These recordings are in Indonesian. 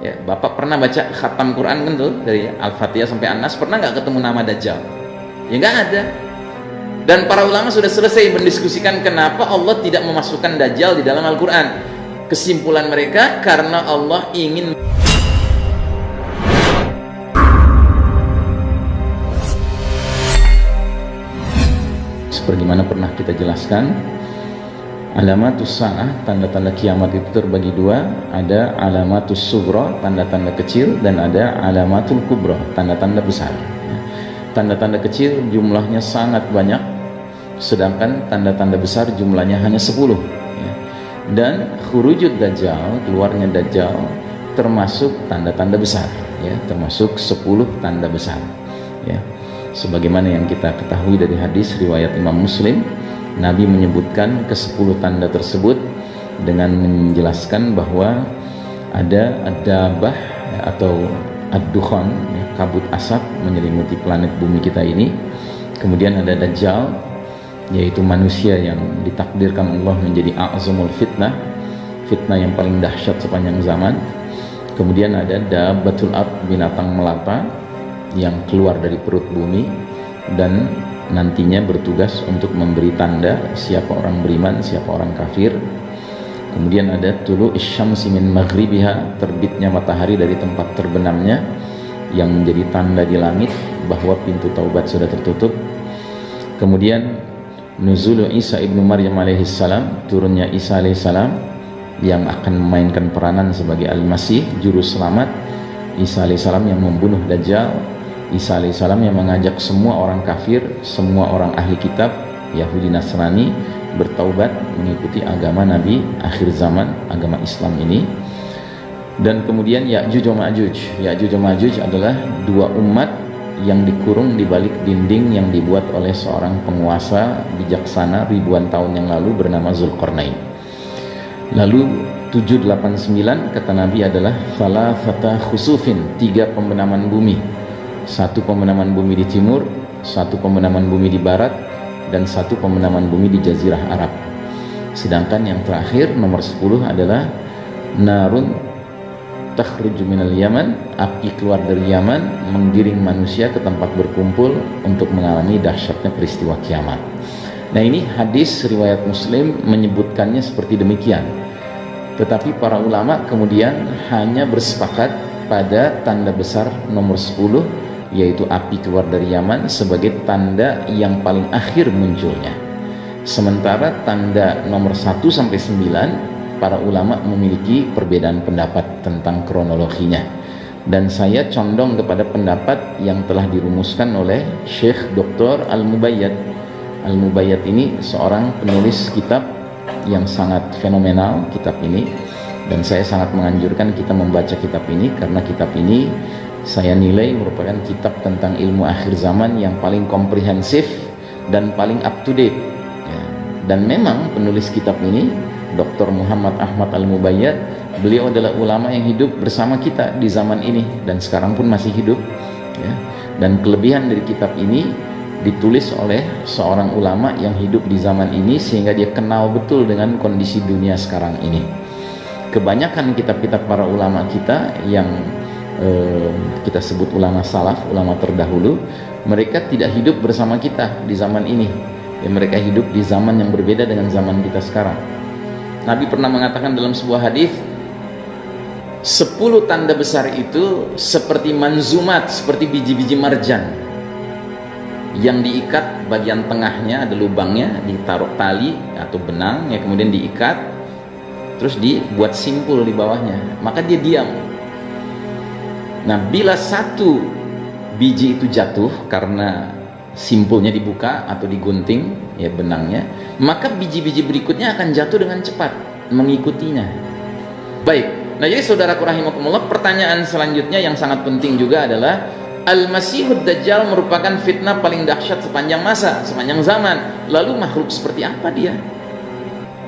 Ya, Bapak pernah baca khatam Quran kan tuh dari Al-Fatihah sampai An-Nas, pernah nggak ketemu nama Dajjal? Ya nggak ada. Dan para ulama sudah selesai mendiskusikan kenapa Allah tidak memasukkan Dajjal di dalam Al-Quran. Kesimpulan mereka karena Allah ingin sebagaimana pernah kita jelaskan, alamatus sa'ah, tanda-tanda kiamat itu terbagi dua. Ada alamatus sughra, tanda-tanda kecil, dan ada alamatul kubra, tanda-tanda besar. Tanda-tanda kecil jumlahnya sangat banyak, sedangkan tanda-tanda besar jumlahnya hanya 10. Dan khurujud Dajjal, keluarnya Dajjal, termasuk tanda-tanda besar, termasuk 10 tanda besar. Sebagaimana yang kita ketahui dari hadis riwayat Imam Muslim, Nabi menyebutkan ke-10 tanda tersebut dengan menjelaskan bahwa ada ad-dabah atau ad-dukhan, kabut asap menyelimuti planet bumi kita ini. Kemudian ada Dajjal, yaitu manusia yang ditakdirkan Allah menjadi a'zamul fitnah, fitnah yang paling dahsyat sepanjang zaman. Kemudian ada dabbatul ard, binatang melata yang keluar dari perut bumi dan nantinya bertugas untuk memberi tanda siapa orang beriman, siapa orang kafir. Kemudian ada tulu isyamsi min maghribiha, terbitnya matahari dari tempat terbenamnya, yang menjadi tanda di langit bahwa pintu taubat sudah tertutup. Kemudian nuzulu Isa ibnu Maryam alaihissalam, turunnya Isa alaihissalam yang akan memainkan peranan sebagai Al-Masih, juru selamat. Isa alaihissalam yang membunuh Dajjal, Isa alaihissalam yang mengajak semua orang kafir, semua orang ahli kitab Yahudi Nasrani bertaubat mengikuti agama Nabi akhir zaman, agama Islam ini. Dan kemudian Ya'juj wa Ma'juj. Ya'juj wa Ma'juj adalah dua umat yang dikurung di balik dinding yang dibuat oleh seorang penguasa bijaksana ribuan tahun yang lalu bernama Zulkarnain. Lalu 789 kata Nabi adalah thalathata khusufin, 3 pembenaman bumi. 1 pembenaman bumi di timur, 1 pembenaman bumi di barat, dan 1 pembenaman bumi di Jazirah Arab. Sedangkan yang terakhir nomor 10 adalah narun takhruju minal Yaman, api keluar dari Yaman menggiring manusia ke tempat berkumpul untuk mengalami dahsyatnya peristiwa kiamat. Nah, ini hadis riwayat Muslim menyebutkannya seperti demikian. Tetapi para ulama kemudian hanya bersepakat pada tanda besar nomor 10, yaitu api keluar dari Yaman, sebagai tanda yang paling akhir munculnya. Sementara tanda nomor 1 sampai 9 para ulama memiliki perbedaan pendapat tentang kronologinya, dan saya condong kepada pendapat yang telah dirumuskan oleh Syekh Dr. Al-Mubayyad. Al-Mubayyad ini seorang penulis kitab yang sangat fenomenal, kitab ini, dan saya sangat menganjurkan kita membaca kitab ini karena kitab ini saya nilai merupakan kitab tentang ilmu akhir zaman yang paling komprehensif dan paling up to date. Dan memang penulis kitab ini Dr. Muhammad Ahmad Al-Mubayyad, beliau adalah ulama yang hidup bersama kita di zaman ini dan sekarang pun masih hidup. Dan kelebihan dari kitab ini ditulis oleh seorang ulama yang hidup di zaman ini sehingga dia kenal betul dengan kondisi dunia sekarang ini. Kebanyakan kitab-kitab para ulama kita yang kita sebut ulama salaf, ulama terdahulu, mereka tidak hidup bersama kita di zaman ini. Mereka hidup di zaman yang berbeda dengan zaman kita sekarang. Nabi pernah mengatakan dalam sebuah hadis, 10 tanda besar itu seperti manzumat, seperti biji-biji marjan yang diikat, bagian tengahnya ada lubangnya, ditaruh tali atau benang, kemudian diikat, terus dibuat simpul di bawahnya, maka dia diam. Nah, bila 1 biji itu jatuh karena simpulnya dibuka atau digunting benangnya, maka biji-biji berikutnya akan jatuh dengan cepat mengikutinya. Baik, nah jadi saudaraku rahimakumullah, pertanyaan selanjutnya yang sangat penting juga adalah Al-Masihud Dajjal merupakan fitnah paling dahsyat sepanjang masa, sepanjang zaman. Lalu makhluk seperti apa dia?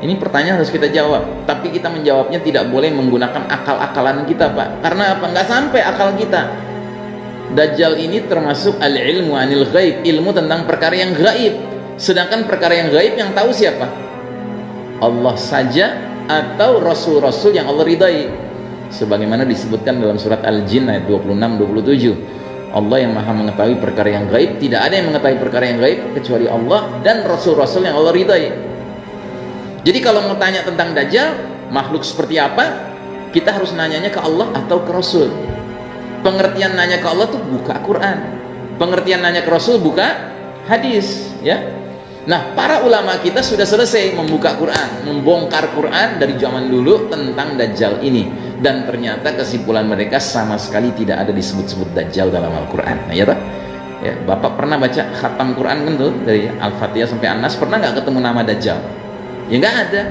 Ini pertanyaan harus kita jawab, tapi kita menjawabnya tidak boleh menggunakan akal-akalan kita, Pak. Karena apa? Nggak sampai akal kita. Dajjal ini termasuk al-ilmu anil ghaib, ilmu tentang perkara yang gaib. Sedangkan perkara yang gaib yang tahu siapa? Allah saja atau rasul-rasul yang Allah ridai. sebagaimana disebutkan dalam surat Al-Jin ayat 26-27. Allah yang maha mengetahui perkara yang gaib, tidak ada yang mengetahui perkara yang gaib kecuali Allah dan Rasul-Rasul yang Allah ridai. Jadi kalau mau tanya tentang Dajjal, makhluk seperti apa, kita harus nanyanya ke Allah atau ke Rasul. Pengertian nanya ke Allah tuh buka Quran, pengertian nanya ke Rasul buka hadis, ya. Nah, para ulama kita sudah selesai membuka Quran, membongkar Quran dari zaman dulu tentang Dajjal ini, dan ternyata kesimpulan mereka sama sekali tidak ada disebut-sebut Dajjal dalam Al-Quran. Nah, ya, ya, Bapak pernah baca khatam Quran kan tuh, dari Al-Fatihah sampai An-Nas, pernah nggak ketemu nama Dajjal? Ya nggak ada.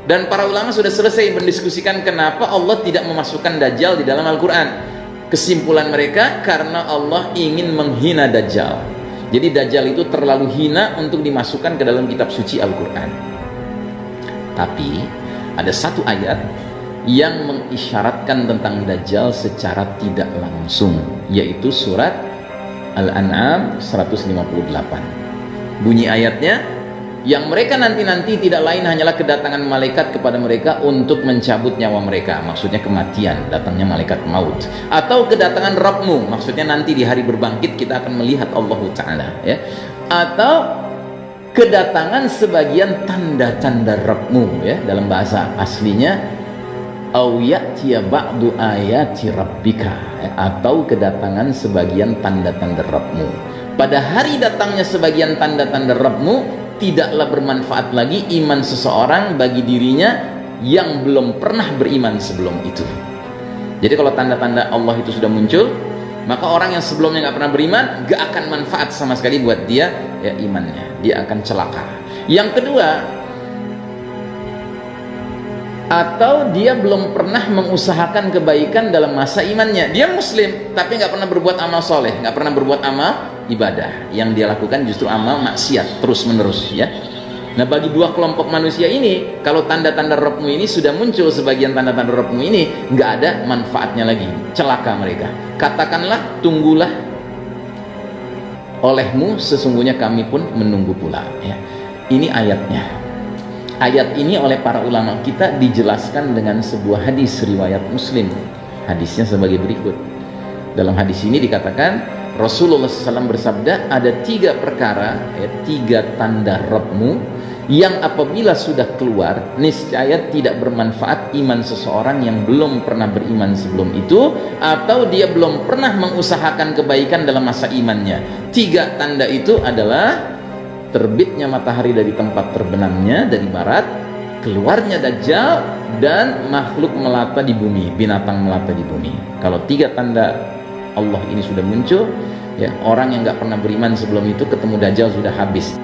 Dan para ulama sudah selesai mendiskusikan kenapa Allah tidak memasukkan Dajjal di dalam Al-Quran. Kesimpulan mereka karena Allah ingin menghina Dajjal. Jadi Dajjal itu terlalu hina untuk dimasukkan ke dalam kitab suci Al-Quran. Tapi ada satu ayat yang mengisyaratkan tentang Dajjal secara tidak langsung, yaitu surat Al-An'am 158. Bunyi ayatnya, yang mereka nanti-nanti tidak lain hanyalah kedatangan malaikat kepada mereka untuk mencabut nyawa mereka, maksudnya kematian, datangnya malaikat maut, atau kedatangan Rabbmu, maksudnya nanti di hari berbangkit kita akan melihat Allah Ta'ala, ya, atau kedatangan sebagian tanda-tanda Rabbmu, ya, dalam bahasa aslinya au ya'tiya ba'du ayati rabbika, ya, atau kedatangan sebagian tanda-tanda Rabbmu. Pada hari datangnya sebagian tanda-tanda Rabbmu, tidaklah bermanfaat lagi iman seseorang bagi dirinya yang belum pernah beriman sebelum itu. Jadi kalau tanda-tanda Allah itu sudah muncul, maka orang yang sebelumnya nggak pernah beriman nggak akan manfaat sama sekali buat dia, ya, imannya, dia akan celaka. Yang kedua, atau dia belum pernah mengusahakan kebaikan dalam masa imannya. Dia muslim tapi nggak pernah berbuat amal soleh, nggak pernah berbuat amal ibadah. Yang dia lakukan justru amal maksiat terus menerus, ya. Nah, bagi dua kelompok manusia ini, kalau tanda-tanda Rabbmu ini sudah muncul, sebagian tanda-tanda Rabbmu ini nggak ada manfaatnya lagi, celaka mereka. Katakanlah, tunggulah olehmu, sesungguhnya kami pun menunggu pula, ya. Ini ayatnya. Ayat ini oleh para ulama kita dijelaskan dengan sebuah hadis riwayat Muslim. Hadisnya sebagai berikut. Dalam hadis ini dikatakan Rasulullah SAW bersabda, ada 3 perkara, ya, 3 tanda Rabbmu yang apabila sudah keluar niscaya tidak bermanfaat iman seseorang yang belum pernah beriman sebelum itu, atau dia belum pernah mengusahakan kebaikan dalam masa imannya. 3 tanda itu adalah terbitnya matahari dari tempat terbenamnya dari barat, keluarnya Dajjal, dan makhluk melata di bumi, binatang melata di bumi. Kalau 3 tanda Allah ini sudah muncul, ya, orang yang nggak pernah beriman sebelum itu ketemu Dajjal sudah habis.